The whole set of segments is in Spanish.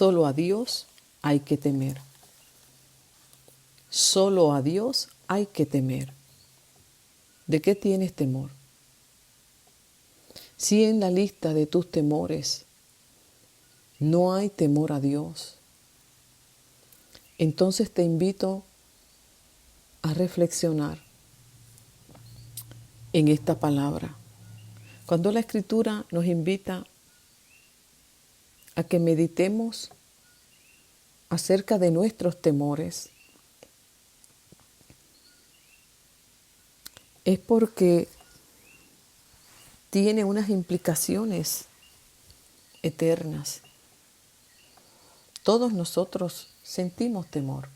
Solo a Dios hay que temer. Solo a Dios hay que temer. ¿De qué tienes temor? Si en la lista de tus temores no hay temor a Dios, entonces te invito a reflexionar en esta palabra. Cuando la Escritura nos invita a que meditemos acerca de nuestros temores, es porque tiene unas implicaciones eternas. Todos nosotros sentimos temor.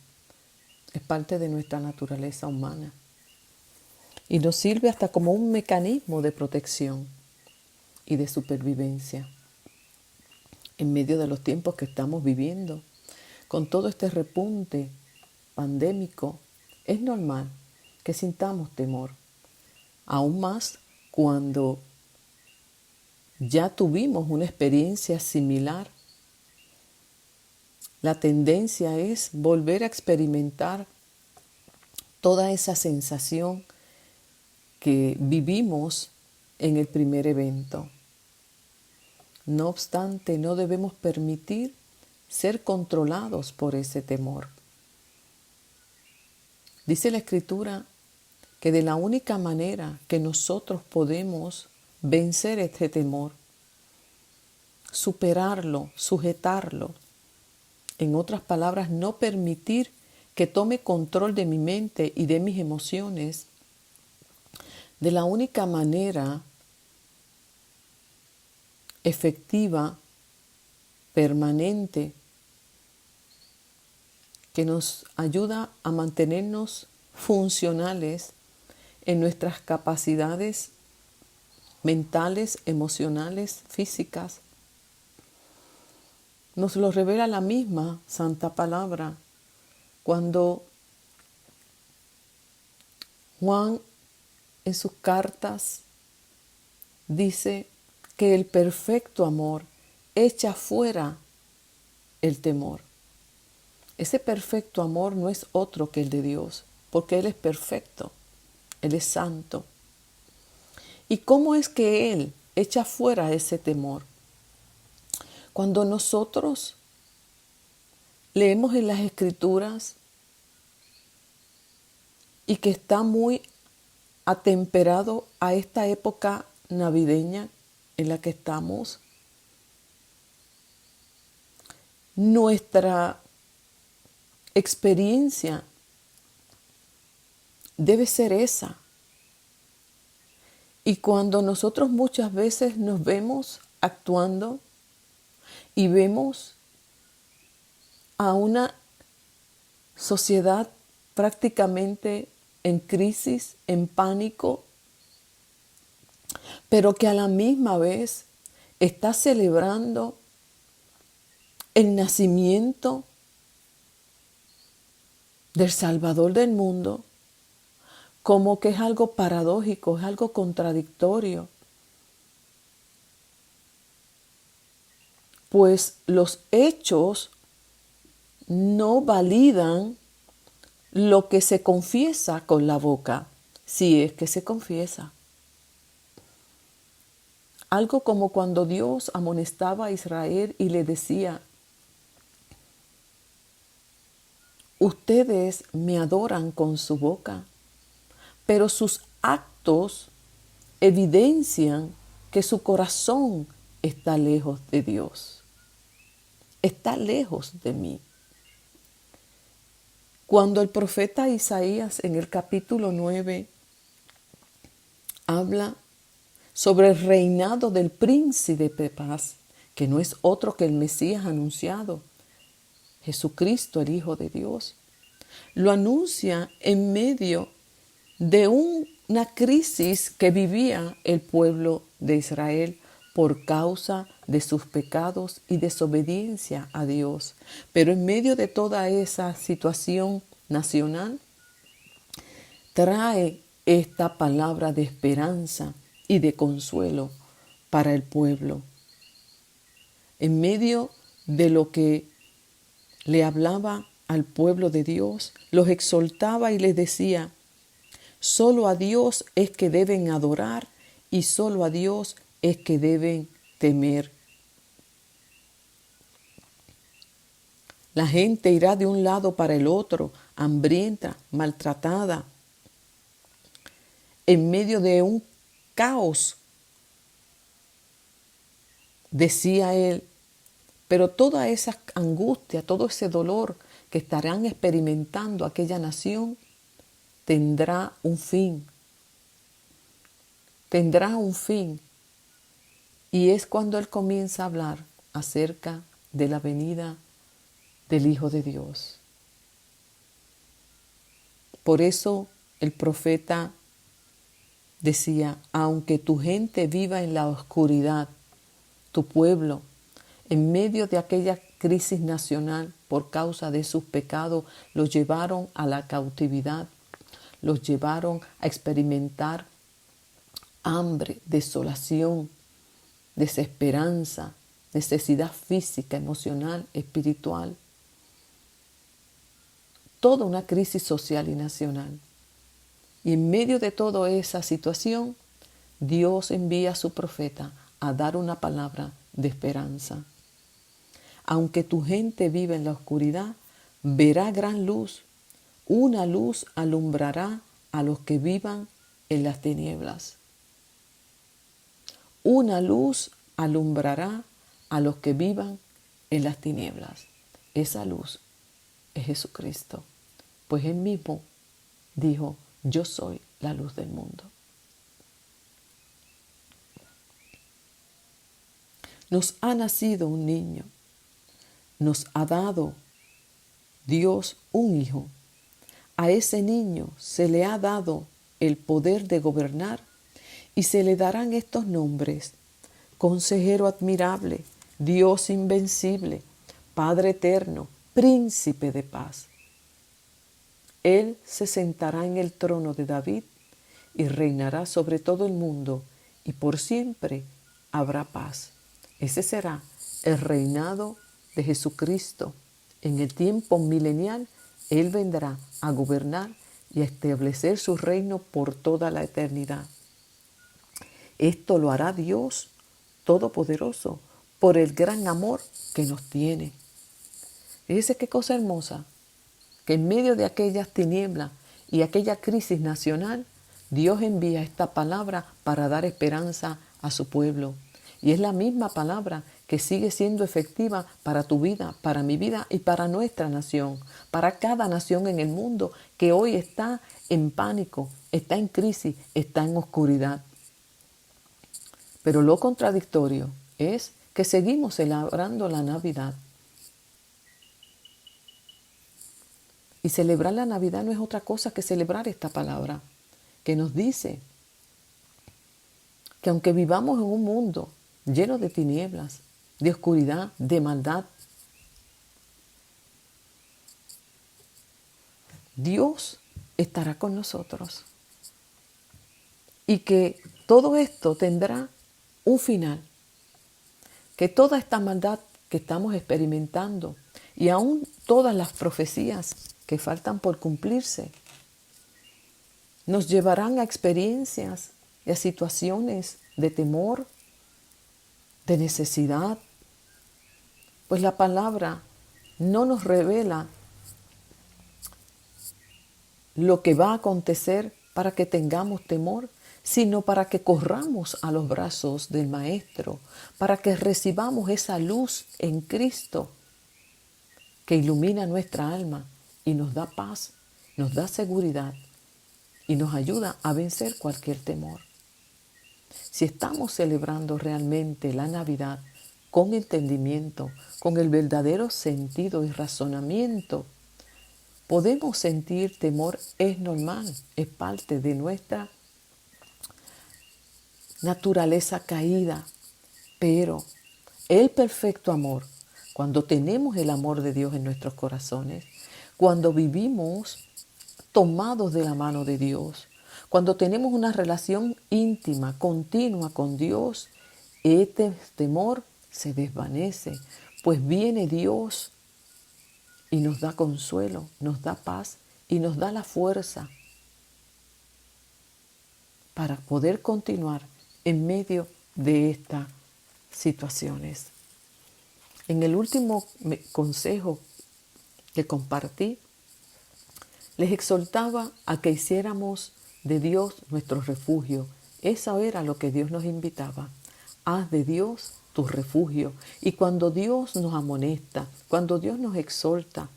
Es parte de nuestra naturaleza humana. Y nos sirve hasta como un mecanismo de protección y de supervivencia. En medio de los tiempos que estamos viviendo, con todo este repunte pandémico, es normal que sintamos temor. Aún más cuando ya tuvimos una experiencia similar. La tendencia es volver a experimentar toda esa sensación que vivimos en el primer evento. No obstante, no debemos permitir ser controlados por ese temor. Dice la Escritura que de la única manera que nosotros podemos vencer este temor, superarlo, sujetarlo, en otras palabras, no permitir que tome control de mi mente y de mis emociones, de la única manera efectiva, permanente, que nos ayuda a mantenernos funcionales en nuestras capacidades mentales, emocionales, físicas. Nos lo revela la misma Santa Palabra cuando Juan en sus cartas dice que el perfecto amor echa fuera el temor. Ese perfecto amor no es otro que el de Dios, porque Él es perfecto, Él es santo. ¿Y cómo es que Él echa fuera ese temor? Cuando nosotros leemos en las Escrituras y que está muy atemperado a esta época navideña en la que estamos, nuestra experiencia debe ser esa. Y cuando nosotros muchas veces nos vemos actuando y vemos a una sociedad prácticamente en crisis, en pánico, pero que a la misma vez está celebrando el nacimiento del Salvador del mundo, como que es algo paradójico, es algo contradictorio. Pues los hechos no validan lo que se confiesa con la boca, si es que se confiesa. Algo como cuando Dios amonestaba a Israel y le decía: ustedes me adoran con su boca, pero sus actos evidencian que su corazón está lejos de Dios, está lejos de mí. Cuando el profeta Isaías en el capítulo 9 habla sobre el reinado del príncipe de paz, que no es otro que el Mesías anunciado, Jesucristo, el Hijo de Dios, lo anuncia en medio de una crisis que vivía el pueblo de Israel por causa de sus pecados y desobediencia a Dios. Pero en medio de toda esa situación nacional, trae esta palabra de esperanza y de consuelo para el pueblo. En medio de lo que le hablaba al pueblo de Dios, los exhortaba y les decía: solo a Dios es que deben adorar y solo a Dios es que deben temer. La gente irá de un lado para el otro, hambrienta, maltratada, en medio de un caos, decía él. Pero toda esa angustia, todo ese dolor que estarán experimentando aquella nación, tendrá un fin. Tendrá un fin. Y es cuando él comienza a hablar acerca de la venida del Hijo de Dios. Por eso el profeta decía: aunque tu gente viva en la oscuridad, tu pueblo, en medio de aquella crisis nacional por causa de sus pecados, los llevaron a la cautividad, los llevaron a experimentar hambre, desolación, desesperanza, necesidad física, emocional, espiritual. Toda una crisis social y nacional. Y en medio de toda esa situación, Dios envía a su profeta a dar una palabra de esperanza. Aunque tu gente viva en la oscuridad, verá gran luz. Una luz alumbrará a los que vivan en las tinieblas. Una luz alumbrará a los que vivan en las tinieblas. Esa luz es Jesucristo, pues Él mismo dijo: yo soy la luz del mundo. Nos ha nacido un niño, nos ha dado Dios un hijo. A ese niño se le ha dado el poder de gobernar y se le darán estos nombres: Consejero admirable, Dios invencible, Padre eterno, Príncipe de paz. Él se sentará en el trono de David y reinará sobre todo el mundo, y por siempre habrá paz. Ese será el reinado de Jesucristo. En el tiempo milenial, Él vendrá a gobernar y a establecer su reino por toda la eternidad. Esto lo hará Dios Todopoderoso por el gran amor que nos tiene. Fíjese qué cosa hermosa, que en medio de aquellas tinieblas y aquella crisis nacional, Dios envía esta palabra para dar esperanza a su pueblo. Y es la misma palabra que sigue siendo efectiva para tu vida, para mi vida y para nuestra nación, para cada nación en el mundo que hoy está en pánico, está en crisis, está en oscuridad. Pero lo contradictorio es que seguimos celebrando la Navidad. Y celebrar la Navidad no es otra cosa que celebrar esta palabra, que nos dice que aunque vivamos en un mundo lleno de tinieblas, de oscuridad, de maldad, Dios estará con nosotros. Y que todo esto tendrá un final. Que toda esta maldad que estamos experimentando y aún todas las profecías que faltan por cumplirse, nos llevarán a experiencias y a situaciones de temor, de necesidad, pues la palabra no nos revela lo que va a acontecer para que tengamos temor, sino para que corramos a los brazos del Maestro, para que recibamos esa luz en Cristo que ilumina nuestra alma y nos da paz, nos da seguridad y nos ayuda a vencer cualquier temor. Si estamos celebrando realmente la Navidad con entendimiento, con el verdadero sentido y razonamiento, podemos sentir temor, es normal, es parte de nuestra naturaleza caída, pero el perfecto amor, cuando tenemos el amor de Dios en nuestros corazones, cuando vivimos tomados de la mano de Dios, cuando tenemos una relación íntima, continua con Dios, este temor se desvanece, pues viene Dios y nos da consuelo, nos da paz y nos da la fuerza para poder continuar en medio de estas situaciones. En el último consejo que compartí, les exhortaba a que hiciéramos de Dios nuestro refugio. Eso era lo que Dios nos invitaba. Haz de Dios tu refugio. Y cuando Dios nos amonesta, cuando Dios nos exhorta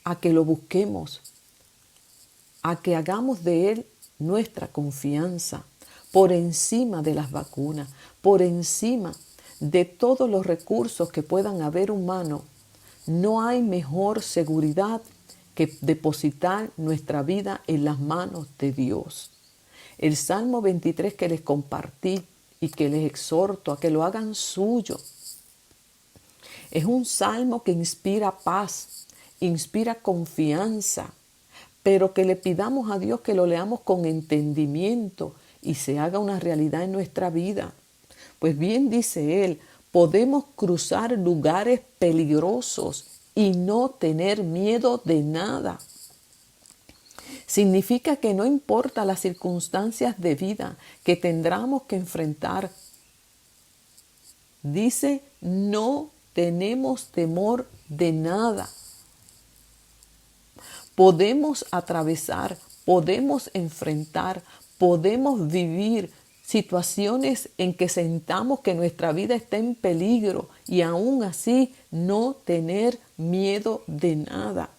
a que lo busquemos, a que hagamos de Él nuestra confianza, por encima de las vacunas, por encima de todos los recursos que puedan haber humanos, no hay mejor seguridad que depositar nuestra vida en las manos de Dios. El Salmo 23 que les compartí y que les exhorto a que lo hagan suyo, es un salmo que inspira paz, inspira confianza, pero que le pidamos a Dios que lo leamos con entendimiento y se haga una realidad en nuestra vida. Pues bien dice él, podemos cruzar lugares peligrosos y no tener miedo de nada. Significa que no importa las circunstancias de vida que tendremos que enfrentar. Dice, no tenemos temor de nada. Podemos atravesar, podemos enfrentar, podemos vivir situaciones en que sentamos que nuestra vida está en peligro y aún así no tener miedo de nada.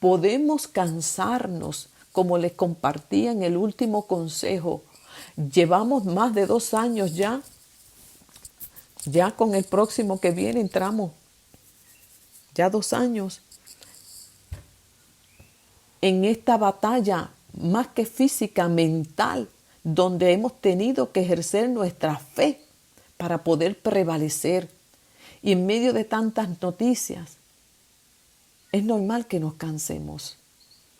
Podemos cansarnos, como les compartí en el último consejo. Llevamos más de 2 años ya con el próximo que viene entramos ya 2 años en esta batalla más que física, mental, donde hemos tenido que ejercer nuestra fe para poder prevalecer. Y en medio de tantas noticias, es normal que nos cansemos,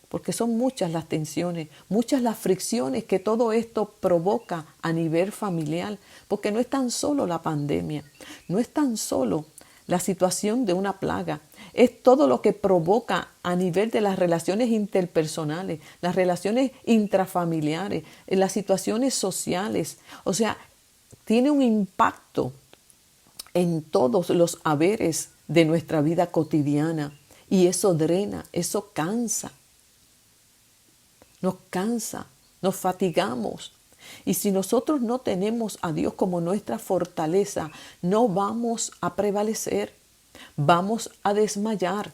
porque son muchas las tensiones, muchas las fricciones que todo esto provoca a nivel familiar, porque no es tan solo la pandemia, no es tan solo la situación de una plaga, es todo lo que provoca a nivel de las relaciones interpersonales, las relaciones intrafamiliares, las situaciones sociales. O sea, tiene un impacto en todos los haberes de nuestra vida cotidiana y eso drena, eso cansa. Nos cansa, nos fatigamos. Y si nosotros no tenemos a Dios como nuestra fortaleza, no vamos a prevalecer, vamos a desmayar.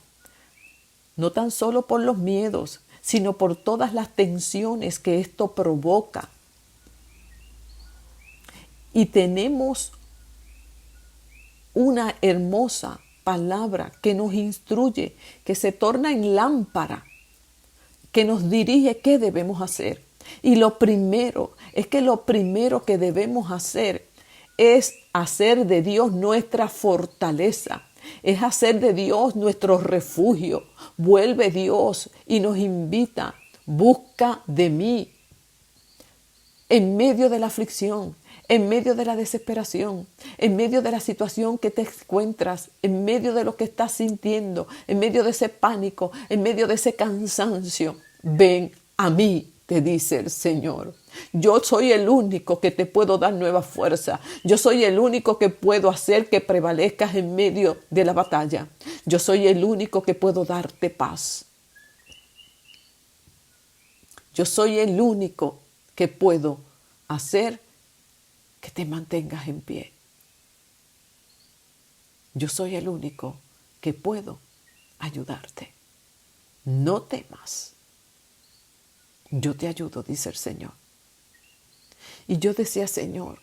No tan solo por los miedos, sino por todas las tensiones que esto provoca. Y tenemos una hermosa palabra que nos instruye, que se torna en lámpara, que nos dirige qué debemos hacer. Y lo primero que debemos hacer es hacer de Dios nuestra fortaleza, es hacer de Dios nuestro refugio. Vuelve Dios y nos invita, busca de mí. En medio de la aflicción, en medio de la desesperación, en medio de la situación que te encuentras, en medio de lo que estás sintiendo, en medio de ese pánico, en medio de ese cansancio, ven a mí, te dice el Señor. Yo soy el único que te puedo dar nueva fuerza. Yo soy el único que puedo hacer que prevalezcas en medio de la batalla. Yo soy el único que puedo darte paz. Yo soy el único que puedo hacer que te mantengas en pie. Yo soy el único que puedo ayudarte. No temas. Yo te ayudo, dice el Señor. Y yo decía, Señor,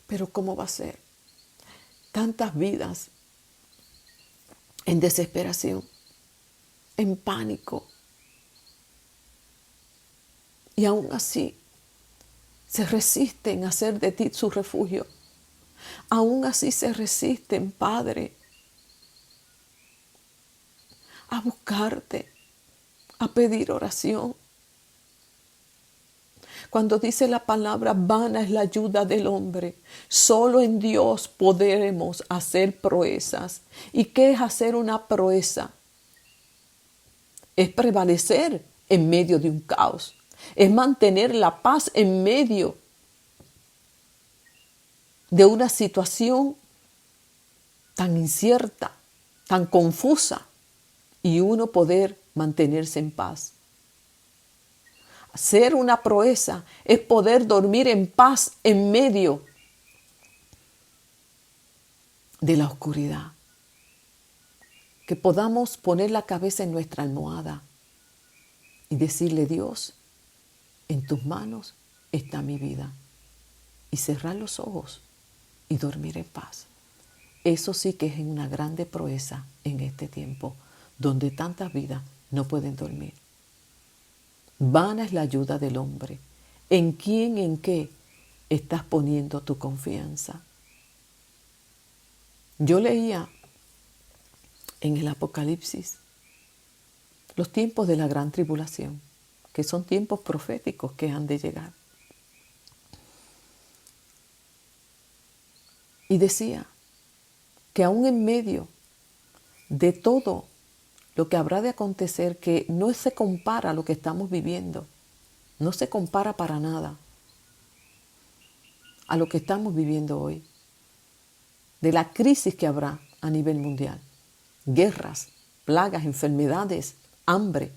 pero ¿cómo va a ser? Tantas vidas en desesperación, en pánico. Y aún así se resisten a hacer de ti su refugio. Aún así se resisten, Padre, a buscarte, a pedir oración. Cuando dice la palabra, vana es la ayuda del hombre. Solo en Dios podremos hacer proezas. ¿Y qué es hacer una proeza? Es prevalecer en medio de un caos. Es mantener la paz en medio de una situación tan incierta, tan confusa, y uno poder mantenerse en paz. Hacer una proeza es poder dormir en paz en medio de la oscuridad. Que podamos poner la cabeza en nuestra almohada y decirle, Dios, en tus manos está mi vida. Y cerrar los ojos y dormir en paz. Eso sí que es una grande proeza en este tiempo, donde tantas vidas no pueden dormir. Vana es la ayuda del hombre. ¿En quién, en qué estás poniendo tu confianza? Yo leía en el Apocalipsis los tiempos de la gran tribulación, que son tiempos proféticos que han de llegar. Y decía que aún en medio de todo lo que habrá de acontecer, que no se compara a lo que estamos viviendo, no se compara para nada a lo que estamos viviendo hoy, de la crisis que habrá a nivel mundial, guerras, plagas, enfermedades, hambre,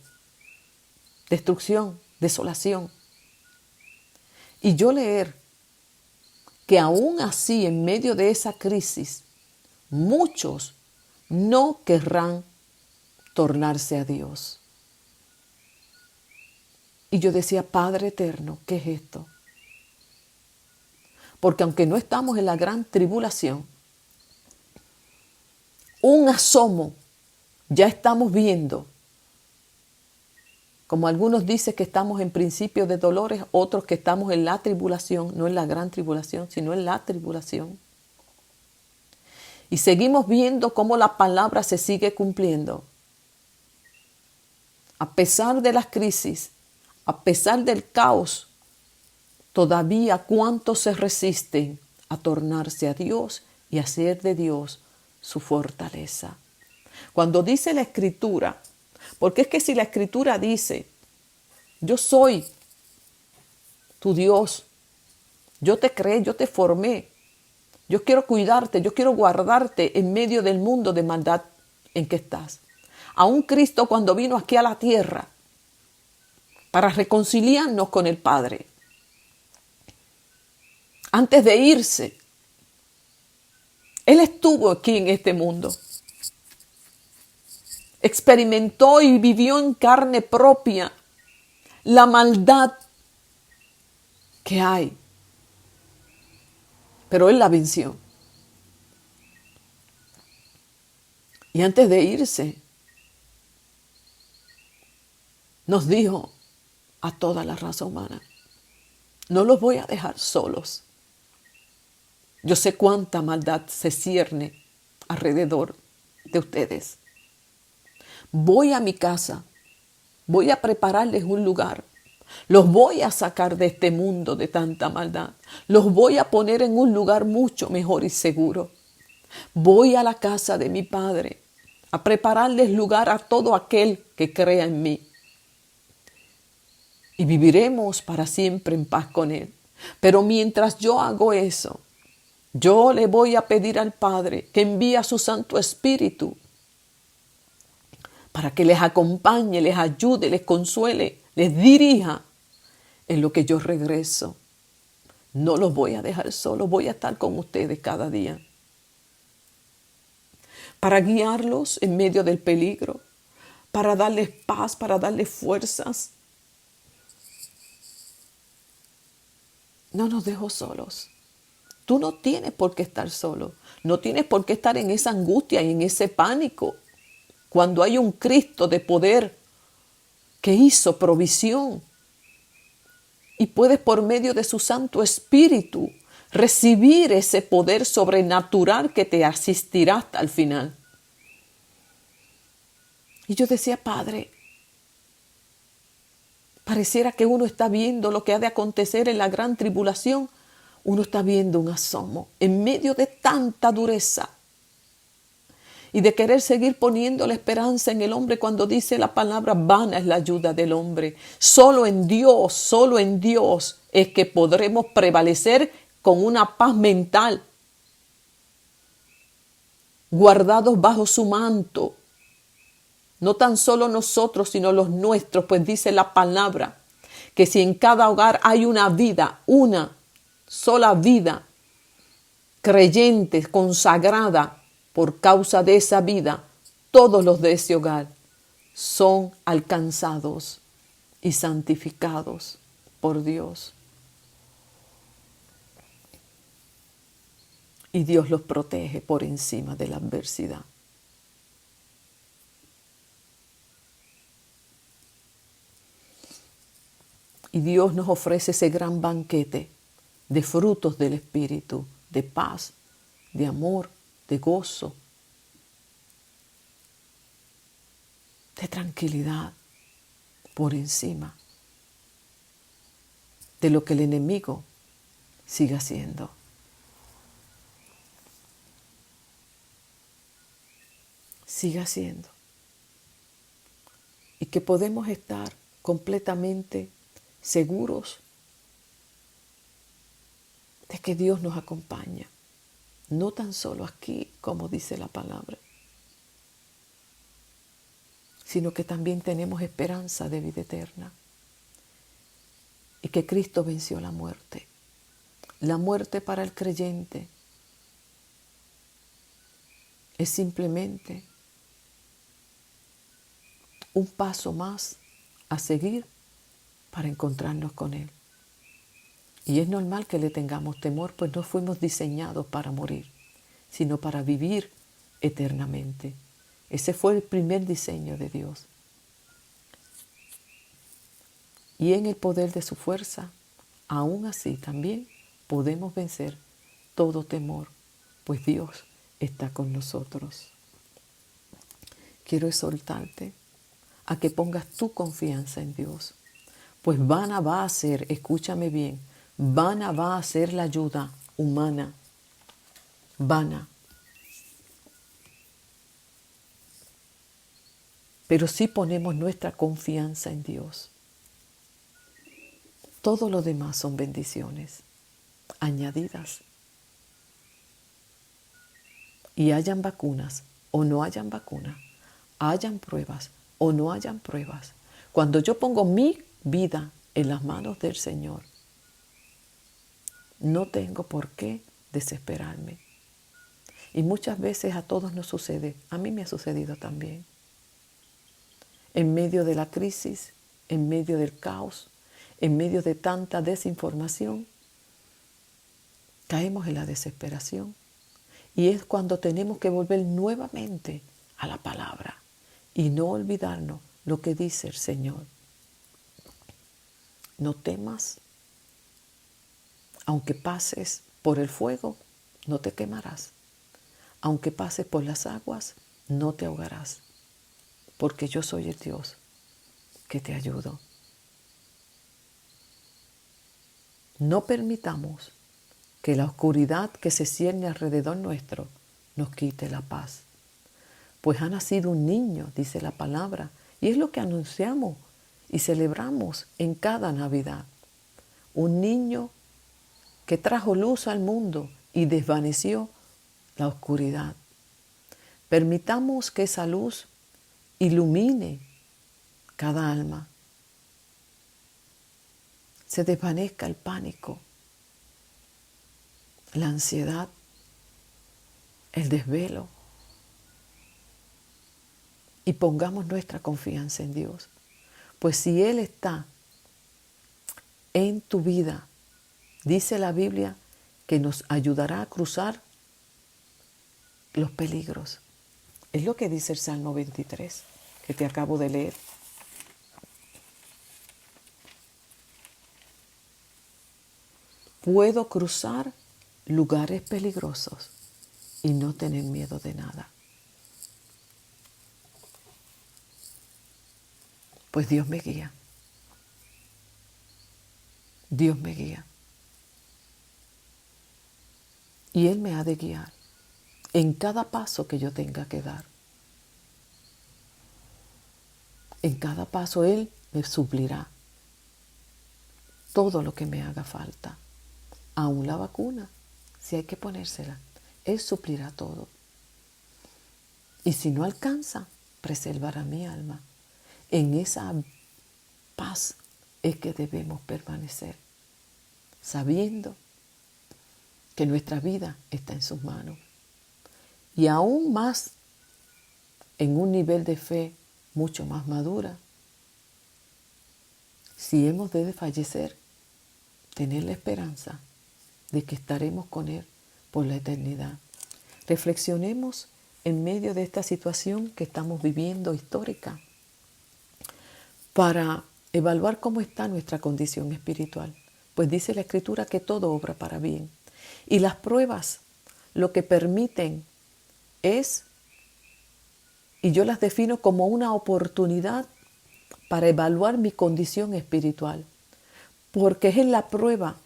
destrucción, desolación. Y yo leer que aún así, en medio de esa crisis, muchos no querrán tornarse a Dios. Y yo decía, Padre eterno, ¿qué es esto? Porque aunque no estamos en la gran tribulación, un asomo ya estamos viendo. Como algunos dicen que estamos en principio de dolores, otros que estamos en la tribulación, no en la gran tribulación, sino en la tribulación. Y seguimos viendo cómo la palabra se sigue cumpliendo. A pesar de las crisis, a pesar del caos, todavía cuántos se resisten a tornarse a Dios y hacer de Dios su fortaleza. Cuando dice la Escritura, porque es que si la Escritura dice, yo soy tu Dios, yo te creé, yo te formé, yo quiero cuidarte, yo quiero guardarte en medio del mundo de maldad en que estás. Aún Cristo cuando vino aquí a la tierra para reconciliarnos con el Padre, antes de irse, Él estuvo aquí en este mundo. Experimentó y vivió en carne propia la maldad que hay. Pero Él la venció. Y antes de irse, nos dijo a toda la raza humana, no los voy a dejar solos. Yo sé cuánta maldad se cierne alrededor de ustedes. Voy a mi casa, voy a prepararles un lugar. Los voy a sacar de este mundo de tanta maldad. Los voy a poner en un lugar mucho mejor y seguro. Voy a la casa de mi Padre a prepararles lugar a todo aquel que crea en mí. Y viviremos para siempre en paz con Él. Pero mientras yo hago eso, yo le voy a pedir al Padre que envíe a su Santo Espíritu para que les acompañe, les ayude, les consuele, les dirija en lo que yo regreso. No los voy a dejar solos, voy a estar con ustedes cada día. Para guiarlos en medio del peligro, para darles paz, para darles fuerzas. No nos dejo solos. Tú no tienes por qué estar solo. No tienes por qué estar en esa angustia y en ese pánico. Cuando hay un Cristo de poder que hizo provisión y puedes por medio de su Santo Espíritu recibir ese poder sobrenatural que te asistirá hasta el final. Y yo decía, Padre, Pareciera que uno está viendo lo que ha de acontecer en la gran tribulación. Uno está viendo un asomo en medio de tanta dureza y de querer seguir poniendo la esperanza en el hombre cuando dice la palabra vana es la ayuda del hombre. Solo en Dios es que podremos prevalecer con una paz mental, guardados bajo su manto. No tan solo nosotros, sino los nuestros, pues dice la palabra que si en cada hogar hay una vida, una sola vida, creyente, consagrada, por causa de esa vida, todos los de ese hogar son alcanzados y santificados por Dios. Y Dios los protege por encima de la adversidad. Y Dios nos ofrece ese gran banquete de frutos del Espíritu, de paz, de amor, de gozo, de tranquilidad por encima de lo que el enemigo siga haciendo. Siga haciendo. Y que podemos estar completamente seguros de que Dios nos acompaña. No tan solo aquí, como dice la palabra, sino que también tenemos esperanza de vida eterna. Y que Cristo venció la muerte. La muerte para el creyente es simplemente un paso más a seguir para encontrarnos con Él. Y es normal que le tengamos temor, pues no fuimos diseñados para morir, sino para vivir eternamente. Ese fue el primer diseño de Dios. Y en el poder de su fuerza, aún así también podemos vencer todo temor, pues Dios está con nosotros. Quiero exhortarte a que pongas tu confianza en Dios, pues vana va a ser, escúchame bien, vana va a ser la ayuda humana, vana. Pero si ponemos nuestra confianza en Dios, todo lo demás son bendiciones añadidas. Y hayan vacunas o no hayan vacunas, hayan pruebas o no hayan pruebas. Cuando yo pongo mi vida en las manos del Señor, no tengo por qué desesperarme. Y muchas veces a todos nos sucede, a mí me ha sucedido también. En medio de la crisis, en medio del caos, en medio de tanta desinformación, caemos en la desesperación. Y es cuando tenemos que volver nuevamente a la palabra y no olvidarnos lo que dice el Señor. No temas, aunque pases por el fuego, no te quemarás. Aunque pases por las aguas, no te ahogarás, porque yo soy el Dios que te ayudo. No permitamos que la oscuridad que se cierne alrededor nuestro nos quite la paz. Pues ha nacido un niño, dice la palabra, y es lo que anunciamos y celebramos en cada Navidad. Un niño que trajo luz al mundo y desvaneció la oscuridad. Permitamos que esa luz ilumine cada alma. Se desvanezca el pánico, la ansiedad, el desvelo. Y pongamos nuestra confianza en Dios. Pues si Él está en tu vida, dice la Biblia que nos ayudará a cruzar los peligros. Es lo que dice el Salmo 23, que te acabo de leer. Puedo cruzar lugares peligrosos y no tener miedo de nada. Pues Dios me guía. Dios me guía. Y Él me ha de guiar en cada paso que yo tenga que dar. En cada paso Él me suplirá todo lo que me haga falta. Aún la vacuna, si hay que ponérsela, Él suplirá todo. Y si no alcanza, preservará mi alma. En esa paz es que debemos permanecer, sabiendo que nuestra vida está en sus manos. Y aún más, en un nivel de fe mucho más madura, si hemos de fallecer, tener la esperanza de que estaremos con Él por la eternidad. Reflexionemos en medio de esta situación que estamos viviendo histórica para evaluar cómo está nuestra condición espiritual. Pues dice la Escritura que todo obra para bien. Y las pruebas lo que permiten es, y yo las defino como una oportunidad para evaluar mi condición espiritual, porque es en la prueba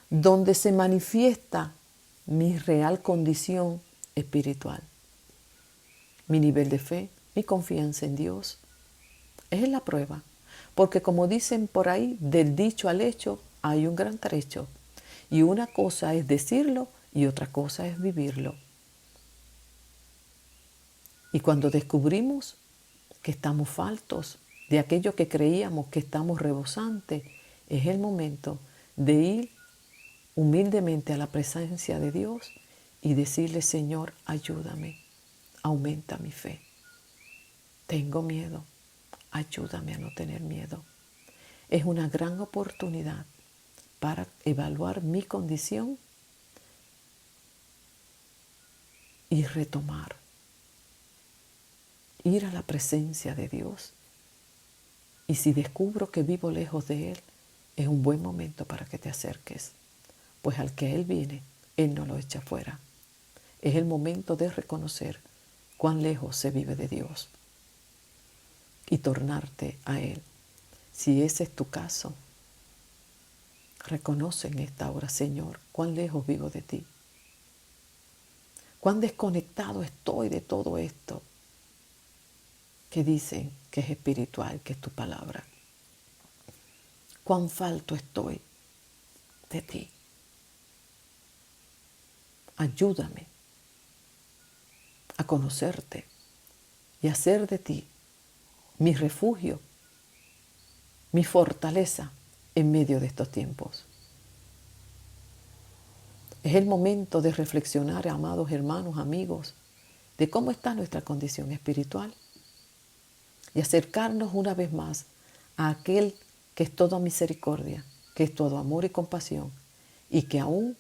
donde se manifiesta mi real condición espiritual. Mi nivel de fe, mi confianza en Dios, es en la prueba. Porque como dicen por ahí, del dicho al hecho hay un gran trecho. Y una cosa es decirlo y otra cosa es vivirlo. Y cuando descubrimos que estamos faltos de aquello que creíamos que estamos rebosantes, es el momento de ir humildemente a la presencia de Dios y decirle: Señor, ayúdame, aumenta mi fe. Tengo miedo, ayúdame a no tener miedo. Es una gran oportunidad para evaluar mi condición y retomar, ir a la presencia de Dios. Y si descubro que vivo lejos de Él, es un buen momento para que te acerques, pues al que Él viene, Él no lo echa fuera. Es el momento de reconocer cuán lejos se vive de Dios y tornarte a Él. Si ese es tu caso, reconoce en esta hora: Señor, cuán lejos vivo de ti. Cuán desconectado estoy de todo esto que dicen que es espiritual, que es tu palabra. Cuán falto estoy de ti. Ayúdame a conocerte y a hacer de ti mi refugio, mi fortaleza en medio de estos tiempos. Es el momento de reflexionar, amados hermanos, amigos, de cómo está nuestra condición espiritual y acercarnos una vez más a aquel que es toda misericordia, que es todo amor y compasión, y que aún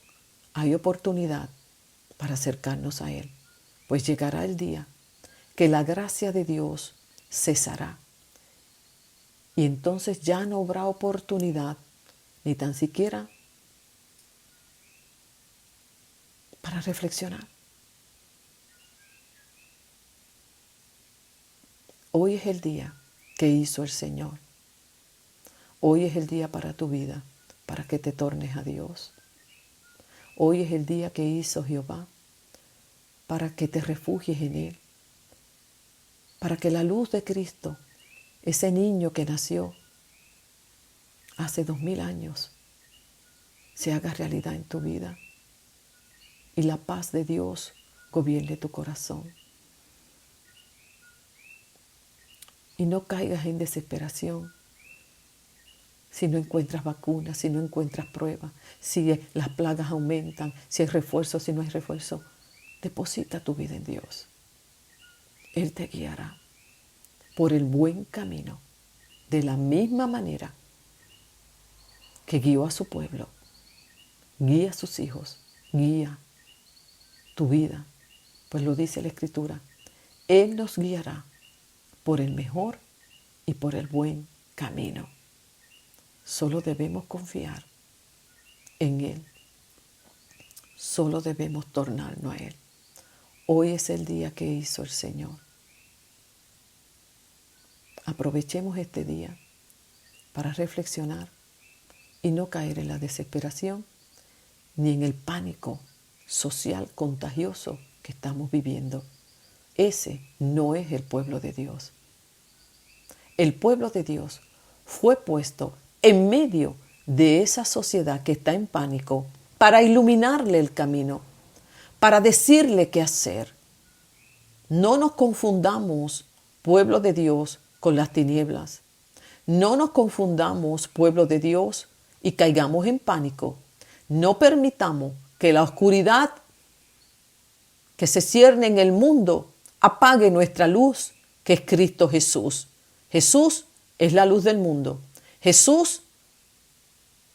hay oportunidad para acercarnos a Él, pues llegará el día que la gracia de Dios cesará y entonces ya no habrá oportunidad ni tan siquiera para reflexionar. Hoy es el día que hizo el Señor. Hoy es el día para tu vida, para que te tornes a Dios. Hoy es el día que hizo Jehová para que te refugies en Él, para que la luz de Cristo, ese niño que nació hace 2000 años, se haga realidad en tu vida y la paz de Dios gobierne tu corazón. Y no caigas en desesperación si no encuentras vacunas, si no encuentras pruebas, si las plagas aumentan, si hay refuerzo, si no hay refuerzo. Deposita tu vida en Dios. Él te guiará por el buen camino, de la misma manera que guió a su pueblo, guía a sus hijos, guía tu vida. Pues lo dice la Escritura: Él nos guiará por el mejor y por el buen camino. Solo debemos confiar en Él. Solo debemos tornarnos a Él. Hoy es el día que hizo el Señor. Aprovechemos este día para reflexionar y no caer en la desesperación ni en el pánico social contagioso que estamos viviendo. Ese no es el pueblo de Dios. El pueblo de Dios fue puesto en medio de esa sociedad que está en pánico para iluminarle el camino, para decirle qué hacer. No nos confundamos, pueblo de Dios, con las tinieblas. No nos confundamos, pueblo de Dios, y caigamos en pánico. No permitamos que la oscuridad que se cierne en el mundo apague nuestra luz, que es Cristo Jesús. Jesús es la luz del mundo. Jesús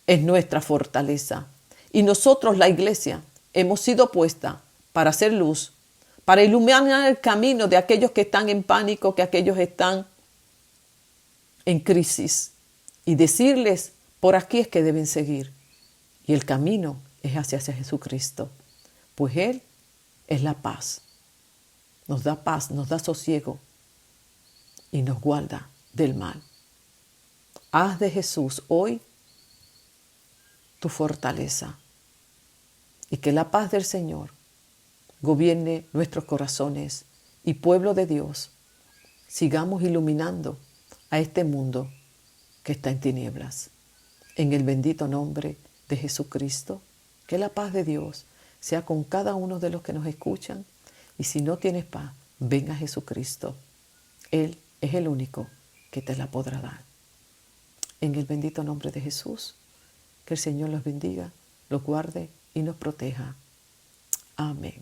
es nuestra fortaleza. Y nosotros, la iglesia, hemos sido puesta para hacer luz, para iluminar el camino de aquellos que están en pánico, que aquellos están en crisis, y decirles, por aquí es que deben seguir. Y el camino es hacia Jesucristo, pues Él es la paz, nos da sosiego y nos guarda del mal. Haz de Jesús hoy tu fortaleza y que la paz del Señor gobierne nuestros corazones y pueblo de Dios, sigamos iluminando a este mundo que está en tinieblas. En el bendito nombre de Jesucristo, que la paz de Dios sea con cada uno de los que nos escuchan. Y si no tienes paz, ven a Jesucristo. Él es el único que te la podrá dar. En el bendito nombre de Jesús, que el Señor los bendiga, los guarde y nos proteja. Amén.